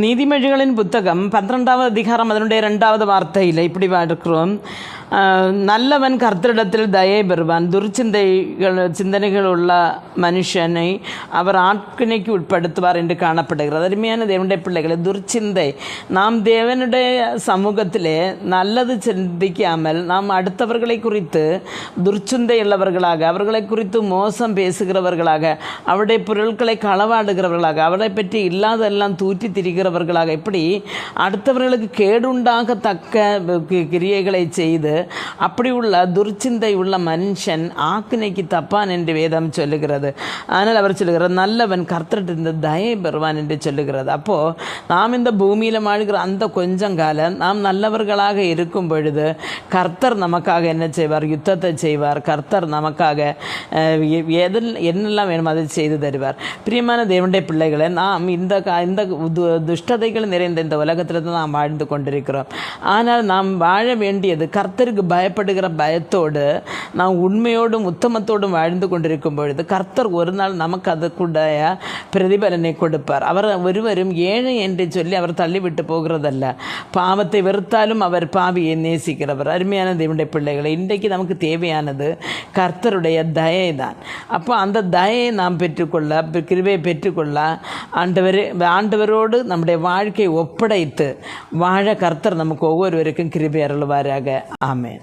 நீதிமொழிகளின் புத்தகம் 12வது அதிகாரம் அதனுடைய 2வது வார்த்தையில் இப்படி இருக்கிறோம். நல்லவன் கர்த்தரிடத்தில் தயை பெறுவான், சிந்தனைகள் உள்ள மனுஷனை அவர் ஆட்கிணைக்கு உட்படுத்துவார் என்று காணப்படுகிறது. அருமையான தேவனுடைய பிள்ளைகளை, துர்ச்சிந்தை, நாம் தேவனுடைய சமூகத்திலே நல்லது சிந்திக்காமல் நாம் அடுத்தவர்களை குறித்து துர்ச்சிந்தை உள்ளவர்களாக, அவர்களை குறித்து மோசம் பேசுகிறவர்களாக, அவருடைய பொருட்களை களவாடுகிறவர்களாக, அவரை பற்றி இல்லாதெல்லாம் தூற்றி திரிகிறவர்களாக, இப்படி அடுத்தவர்களுக்கு கேடுண்டாகத்தக்க கிரியைகளை செய்து அப்படி உள்ள துர்ச்சிந்தை உள்ள மனுஷன் ஆக்கினைக்கு தப்பான் என்று வேதம் சொல்லுகிறது. ஆனால் அவர் சொல்லுகிறார், நல்லவன் கர்த்தரிடத்தில் தயை பெறுவான் என்று சொல்லுகிறது. அப்போது நாம் இந்த பூமியில் வாழ்கிற அந்த கொஞ்சம் காலம் நாம் நல்லவர்களாக இருக்கும் பொழுது கர்த்தர் நமக்காக என்ன செய்வார்? யுத்தத்தை செய்வார். கர்த்தர் நமக்காக என்னெல்லாம் வேணும் அதை செய்து தருவார். பிரியமான தேவனுடைய பிள்ளைகளை, நாம் இந்த துஷ்டதைகள் நிறைந்த இந்த உலகத்தில் தான் நாம் வாழ்ந்து கொண்டிருக்கிறோம். ஆனால் நாம் வாழ வேண்டியது கர்த்தருக்கு பயப்படுகிற பயத்தோடு நாம் உண்மையோடும் உத்தமத்தோடும் வாழ்ந்து கொண்டிருக்கும் பொழுது கர்த்தர் ஒரு நாள் நமக்கு அதற்குடைய பிரதிபலனை கொடுப்பார். அவர் ஒருவரும் ஏழை என்று சொல்லி அவர் தள்ளிவிட்டு போகிறதல்ல. பாவத்தை வெறுத்தாலும் அவர் பாவியை நேசிக்கிறவர். அருமையான தேவனுடைய பிள்ளைகளை, இன்றைக்கு நமக்கு தேவையானது கர்த்தருடைய தயை தான். அப்போ அந்த தயை நாம் பெற்றுக்கொள்ள, கிருபையை பெற்றுக்கொள்ள ஆண்டவரோடு நம்முடைய வாழ்க்கையை ஒப்படைத்து வாழ கர்த்தர் நமக்கு ஒவ்வொருவருக்கும் கிருபை அருள்வாராக. ஆமென்.